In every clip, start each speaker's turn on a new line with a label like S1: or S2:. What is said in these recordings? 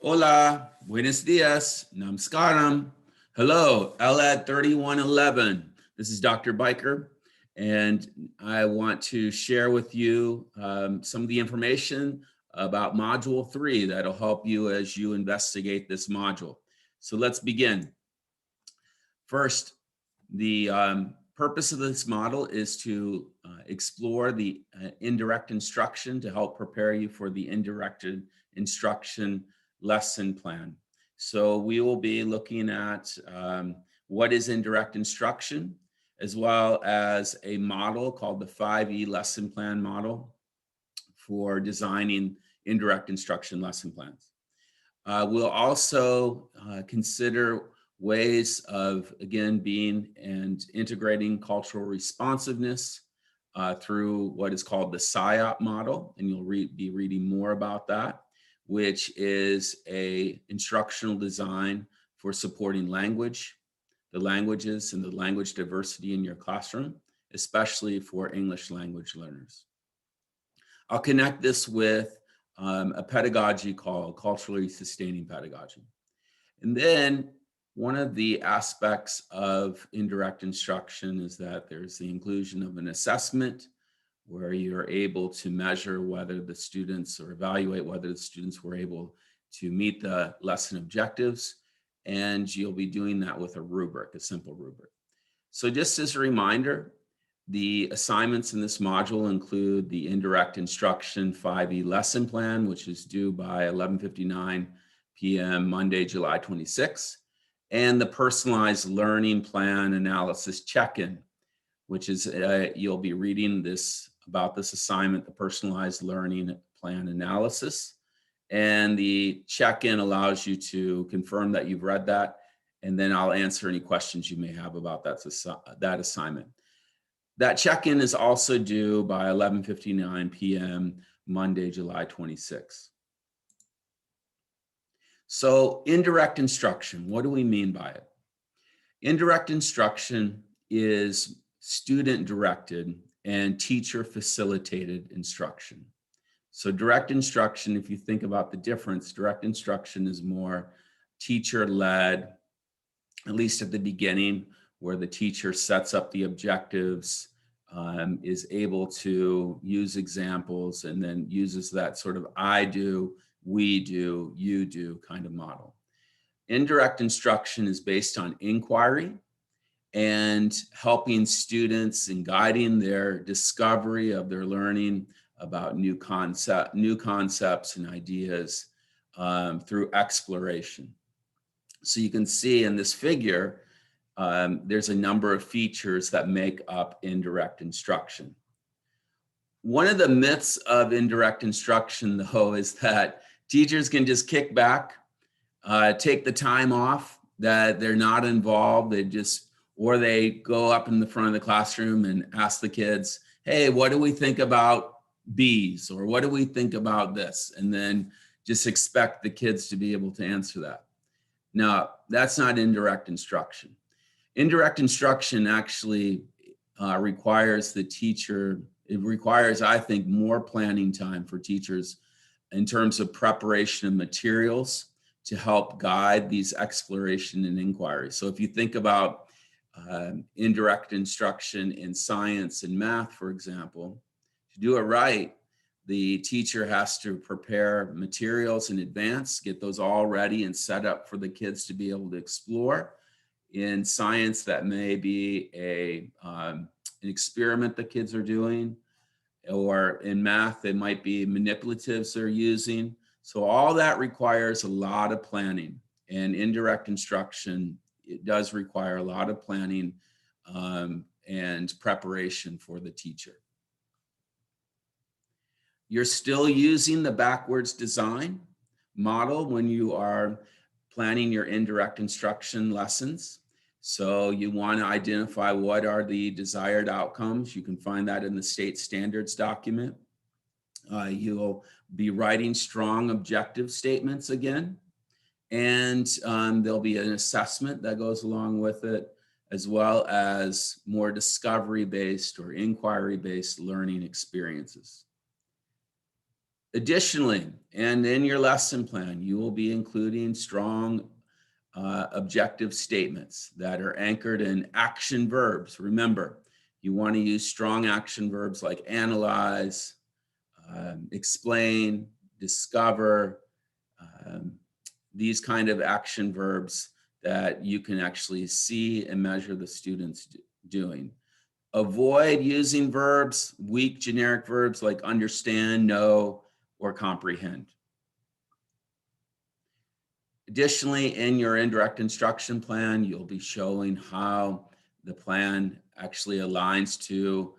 S1: Hola, buenos dias, namaskaram. Hello, ELED 3111. This is Dr. Biker, and I want to share with you some of the information about Module 3 that'll help you as you investigate this module. So let's begin. First, the purpose of this model is to explore the indirect instruction to help prepare you for the indirect instruction lesson plan. So we will be looking at what is indirect instruction, as well as a model called the 5E lesson plan model for designing indirect instruction lesson plans. We'll also consider ways of, again, being and integrating cultural responsiveness through what is called the SIOP model, and you'll be reading more about that, which is a instructional design for supporting language, the languages and the language diversity in your classroom, especially for English language learners. I'll connect this with a pedagogy called culturally sustaining pedagogy. And then one of the aspects of indirect instruction is that there's the inclusion of an assessment where you're able to measure whether the students or evaluate whether the students were able to meet the lesson objectives. And you'll be doing that with a rubric, a simple rubric. So just as a reminder, the assignments in this module include the indirect instruction 5E lesson plan, which is due by 11:59 p.m. Monday, July 26, and the personalized learning plan analysis check-in, which is you'll be reading about this assignment, the personalized learning plan analysis. And the check-in allows you to confirm that you've read that, and then I'll answer any questions you may have about that assignment. That check-in is also due by 11:59 p.m. Monday, July 26. So indirect instruction, what do we mean by it? Indirect instruction is student-directed and teacher-facilitated instruction. So direct instruction, if you think about the difference, direct instruction is more teacher-led, at least at the beginning, where the teacher sets up the objectives, is able to use examples, and then uses that sort of I do, we do, you do kind of model. Indirect instruction is based on inquiry and helping students and guiding their discovery of their learning about new concepts and ideas through exploration. So you can see in this figure, there's a number of features that make up indirect instruction. One of the myths of indirect instruction, though, is that teachers can just kick back, take the time off, that they're not involved, or they go up in the front of the classroom and ask the kids, hey, what do we think about bees? Or what do we think about this? And then just expect the kids to be able to answer that. No, that's not indirect instruction. Indirect instruction actually requires the teacher, it requires, I think, more planning time for teachers in terms of preparation of materials to help guide these exploration and inquiry. So if you think about indirect instruction in science and math, for example, to do it right, the teacher has to prepare materials in advance, get those all ready and set up for the kids to be able to explore. In science, that may be an experiment the kids are doing, or in math, it might be manipulatives they're using. So all that requires a lot of planning, and indirect instruction, it does require a lot of planning and preparation for the teacher. You're still using the backwards design model when you are planning your indirect instruction lessons. So you want to identify what are the desired outcomes. You can find that in the state standards document. You'll be writing strong objective statements again. And there'll be an assessment that goes along with it, as well as more discovery-based or inquiry-based learning experiences. Additionally, and in your lesson plan, you will be including strong objective statements that are anchored in action verbs. Remember, you want to use strong action verbs like analyze, explain, discover, um, these kind of action verbs that you can actually see and measure the students doing. Avoid using verbs, weak generic verbs like understand, know, or comprehend. Additionally, in your indirect instruction plan, you'll be showing how the plan actually aligns to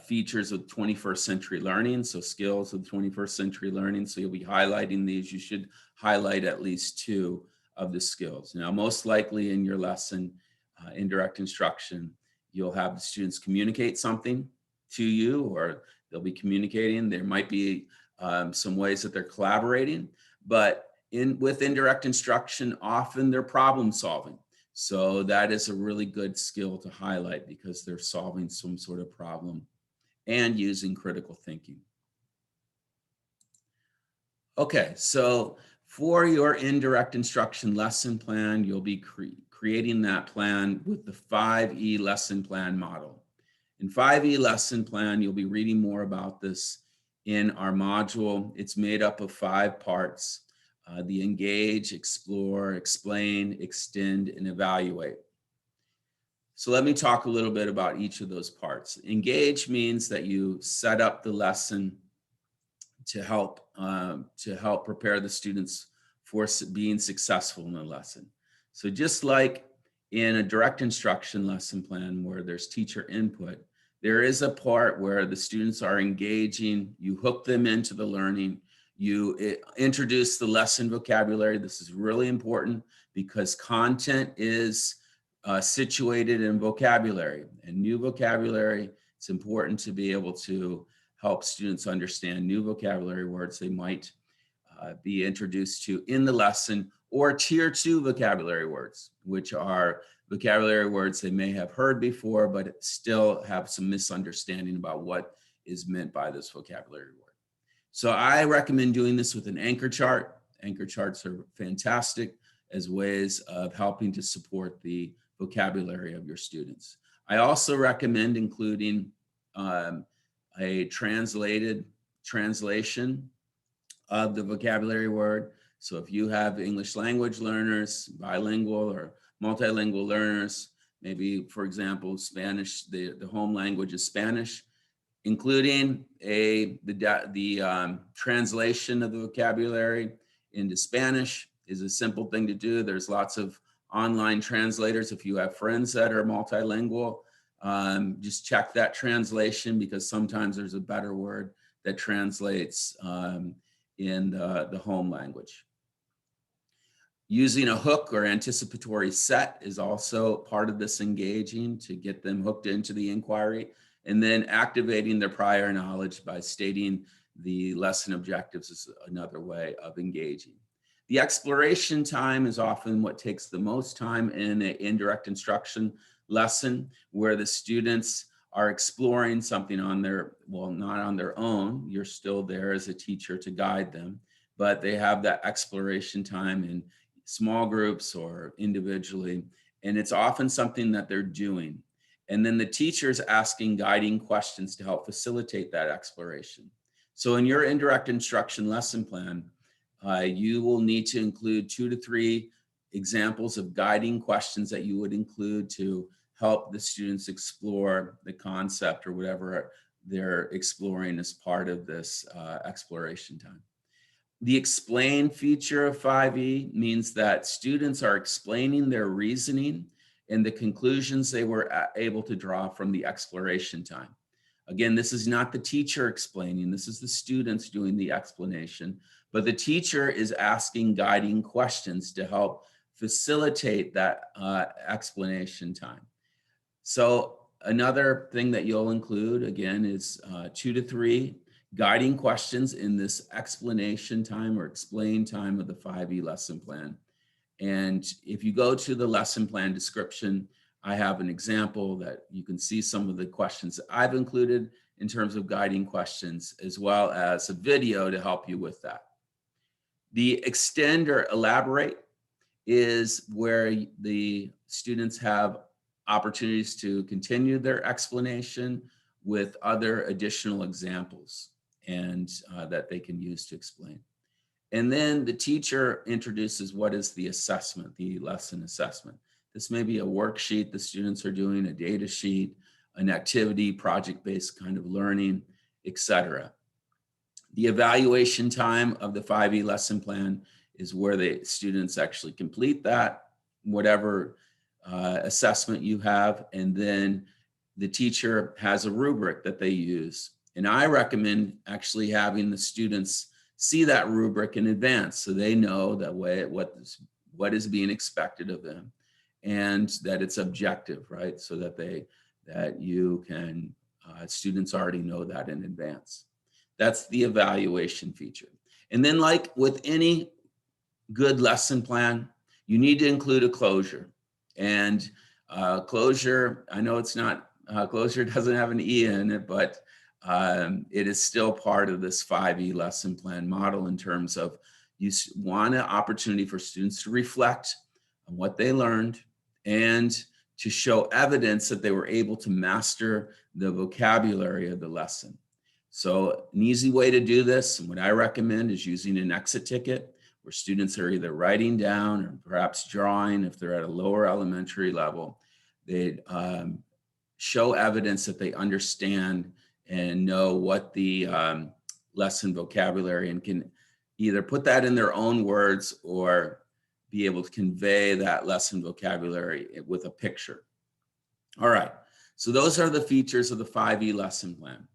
S1: features of 21st century learning, so skills of 21st century learning. So you'll be highlighting these. You should highlight at least 2 of the skills. Now, most likely in your lesson, indirect instruction, you'll have the students communicate something to you, or they'll be communicating. There might be some ways that they're collaborating, but with indirect instruction, often they're problem solving. So that is a really good skill to highlight because they're solving some sort of problem and using critical thinking. Okay, so for your indirect instruction lesson plan, you'll be creating that plan with the 5E lesson plan model. In 5E lesson plan, you'll be reading more about this in our module. It's made up of 5 parts. The engage, explore, explain, extend, and evaluate. So let me talk a little bit about each of those parts. Engage means that you set up the lesson to help prepare the students for being successful in the lesson. So just like in a direct instruction lesson plan where there's teacher input, there is a part where the students are engaging, you hook them into the learning, you introduce the lesson vocabulary. This is really important because content is situated in vocabulary, and new vocabulary. It's important to be able to help students understand new vocabulary words they might be introduced to in the lesson, or tier 2 vocabulary words, which are vocabulary words they may have heard before, but still have some misunderstanding about what is meant by this vocabulary word. So I recommend doing this with an anchor chart. Anchor charts are fantastic as ways of helping to support the vocabulary of your students. I also recommend including a translation of the vocabulary word. So if you have English language learners, bilingual or multilingual learners, maybe, for example, Spanish, the home language is Spanish, including the translation of the vocabulary into Spanish is a simple thing to do. There's lots of online translators. If you have friends that are multilingual, just check that translation, because sometimes there's a better word that translates in the home language. Using a hook or anticipatory set is also part of this engaging to get them hooked into the inquiry, and then activating their prior knowledge by stating the lesson objectives is another way of engaging. The exploration time is often what takes the most time in an indirect instruction lesson, where the students are exploring something on their, well, not on their own. You're still there as a teacher to guide them, but they have that exploration time in small groups or individually, and it's often something that they're doing. And then the teacher's asking guiding questions to help facilitate that exploration. So in your indirect instruction lesson plan, you will need to include 2 to 3 examples of guiding questions that you would include to help the students explore the concept or whatever they're exploring as part of this exploration time. The explain feature of 5E means that students are explaining their reasoning and the conclusions they were able to draw from the exploration time. Again, this is not the teacher explaining, this is the students doing the explanation, but the teacher is asking guiding questions to help facilitate that explanation time. So another thing that you'll include, again, is 2 to 3 guiding questions in this explanation time or explain time of the 5E lesson plan. And if you go to the lesson plan description, I have an example that you can see some of the questions that I've included in terms of guiding questions, as well as a video to help you with that. The extend or elaborate is where the students have opportunities to continue their explanation with other additional examples and that they can use to explain. And then the teacher introduces what is the assessment, the lesson assessment. This may be a worksheet the students are doing, a data sheet, an activity, project-based kind of learning, etc. The evaluation time of the 5E lesson plan is where the students actually complete that, whatever assessment you have, and then the teacher has a rubric that they use. And I recommend actually having the students see that rubric in advance so they know that what is being expected of them and that it's objective, right? So that you can, students already know that in advance. That's the evaluation feature. And then like with any good lesson plan, you need to include a closure. And closure, I know it's not, closure doesn't have an E in it, but it is still part of this 5E lesson plan model in terms of you want an opportunity for students to reflect on what they learned and to show evidence that they were able to master the vocabulary of the lesson. So an easy way to do this, and what I recommend, is using an exit ticket where students are either writing down or perhaps drawing if they're at a lower elementary level. They show evidence that they understand and know what the lesson vocabulary, and can either put that in their own words or be able to convey that lesson vocabulary with a picture. All right, so those are the features of the 5E lesson plan.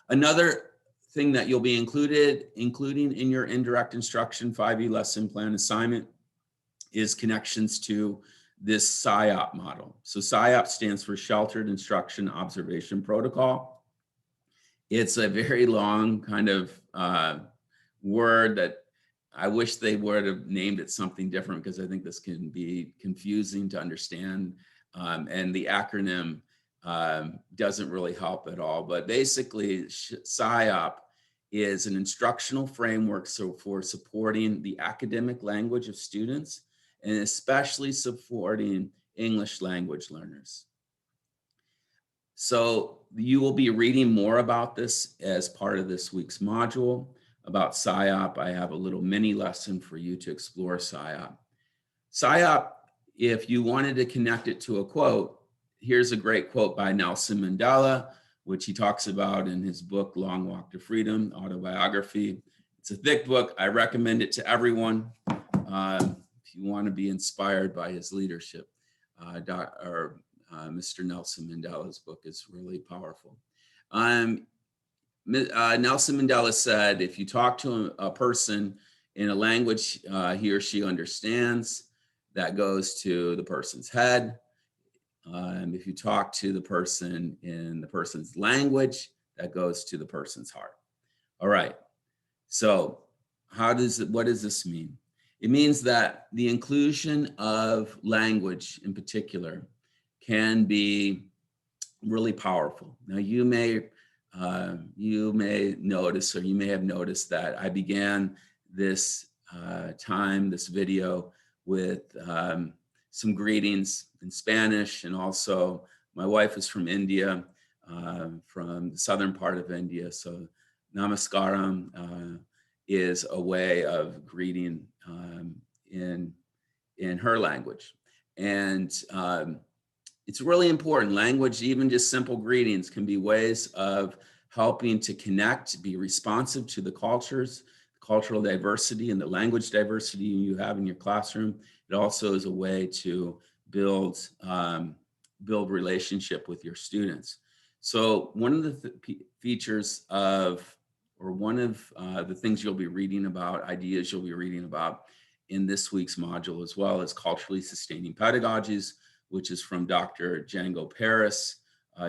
S1: Another thing that you'll be including in your indirect instruction 5E lesson plan assignment is connections to this SIOP model. So SIOP stands for Sheltered Instruction Observation Protocol. It's a very long kind of word that I wish they would have named it something different, because I think this can be confusing to understand. And the acronym doesn't really help at all. But basically, SIOP is an instructional framework for supporting the academic language of students, and especially supporting English language learners. So you will be reading more about this as part of this week's module about SIOP. I have a little mini lesson for you to explore SIOP. SIOP, if you wanted to connect it to a quote, here's a great quote by Nelson Mandela, which he talks about in his book, Long Walk to Freedom, autobiography. It's a thick book. I recommend it to everyone if you want to be inspired by his leadership. Mr. Nelson Mandela's book is really powerful. Nelson Mandela said, if you talk to a person in a language he or she understands, that goes to the person's head. If you talk to the person in the person's language, that goes to the person's heart. All right. So what does this mean? It means that the inclusion of language in particular can be really powerful. Now you may notice, or you may have noticed, that I began this this video with some greetings in Spanish, and also my wife is from India, from the southern part of India. So namaskaram is a way of greeting in her language. And it's really important. Language, even just simple greetings, can be ways of helping to connect, be responsive to the cultures, cultural diversity, and the language diversity you have in your classroom. It also is a way to build relationship with your students. So one of the features of, or one of the things you'll be reading about, ideas you'll be reading about in this week's module, as well as culturally sustaining pedagogies, which is from Dr. Django Paris.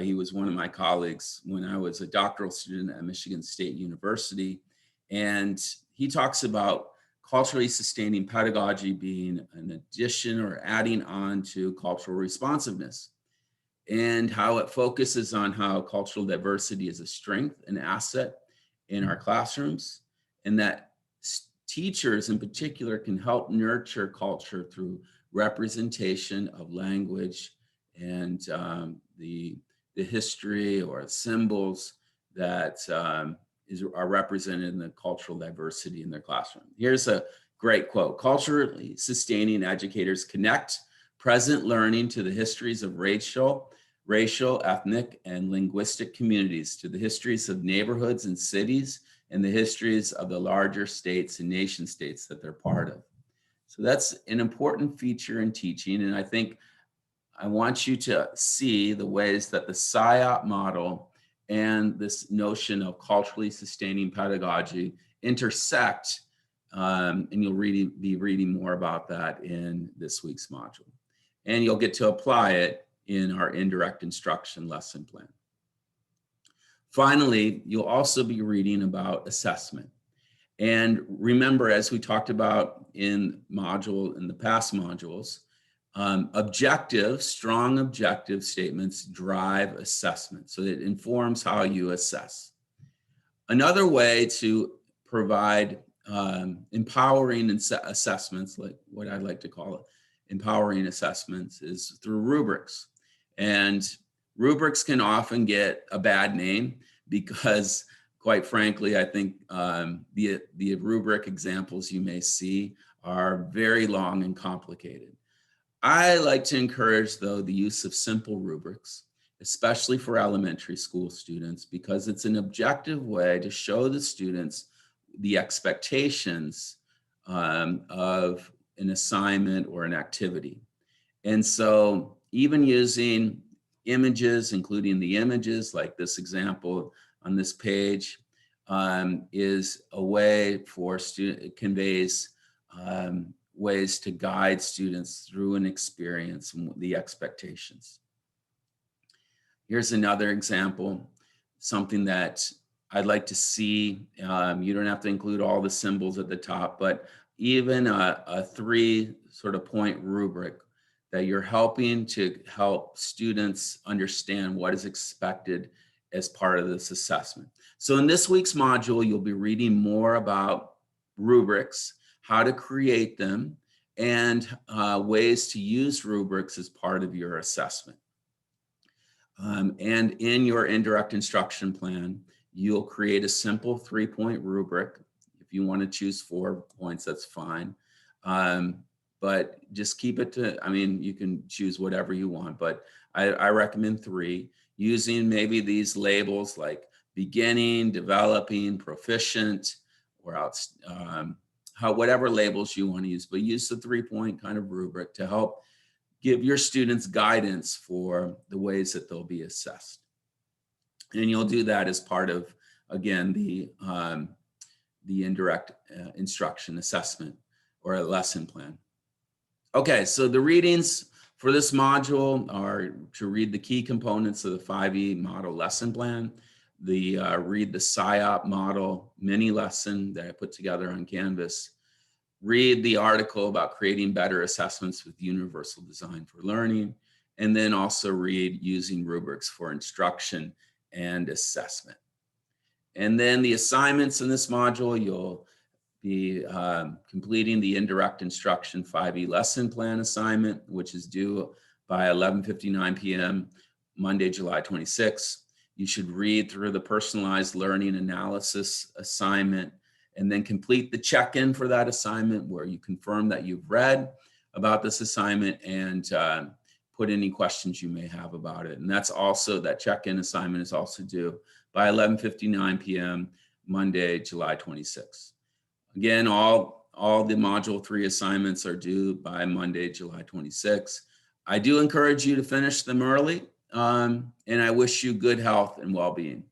S1: He was one of my colleagues when I was a doctoral student at Michigan State University. And he talks about culturally sustaining pedagogy being an addition or adding on to cultural responsiveness. and how it focuses on how cultural diversity is a strength and asset in our classrooms, and that teachers in particular can help nurture culture through representation of language and the history or symbols that are represented in the cultural diversity in their classroom. Here's a great quote: "Culturally sustaining educators connect present learning to the histories of racial, ethnic, and linguistic communities, to the histories of neighborhoods and cities, and the histories of the larger states and nation states that they're part of." So that's an important feature in teaching. And I think I want you to see the ways that the SIOP model and this notion of culturally sustaining pedagogy intersect. And you'll be reading more about that in this week's module. And you'll get to apply it in our indirect instruction lesson plan. Finally, you'll also be reading about assessment. And remember, as we talked about in the past modules, strong objective statements drive assessment. So it informs how you assess. Another way to provide empowering assessments, like what I'd like to call it, empowering assessments, is through rubrics. And rubrics can often get a bad name because, quite frankly, I think the rubric examples you may see are very long and complicated. I like to encourage, though, the use of simple rubrics, especially for elementary school students, because it's an objective way to show the students the expectations of an assignment or an activity. And so even using images, including the images like this example on this page, is a way for it conveys ways to guide students through an experience and the expectations. Here's another example, something that I'd like to see. You don't have to include all the symbols at the top, but even a 3 sort of point rubric that you're helping to help students understand what is expected as part of this assessment. So in this week's module, you'll be reading more about rubrics, how to create them, and ways to use rubrics as part of your assessment. And in your indirect instruction plan, you'll create a simple 3-point rubric. If you want to choose 4 points, that's fine. But just keep it to, you can choose whatever you want, but I recommend 3, using maybe these labels like beginning, developing, proficient, or whatever labels you want to use, but use the 3-point kind of rubric to help give your students guidance for the ways that they'll be assessed. And you'll do that as part of, again, the indirect instruction assessment or a lesson plan. Okay, so the readings for this module are to read the key components of the 5E model lesson plan, read the SIOP model mini lesson that I put together on Canvas, read the article about creating better assessments with universal design for learning, and then also read using rubrics for instruction and assessment. And then the assignments in this module, you'll be completing the indirect instruction 5E lesson plan assignment, which is due by 11:59 p.m. Monday, July 26. You should read through the personalized learning analysis assignment and then complete the check-in for that assignment, where you confirm that you've read about this assignment and put any questions you may have about it. And that check-in assignment is also due by 11:59 p.m. Monday, July 26. Again, all the module 3 assignments are due by Monday, July 26. I do encourage you to finish them early, and I wish you good health and well-being.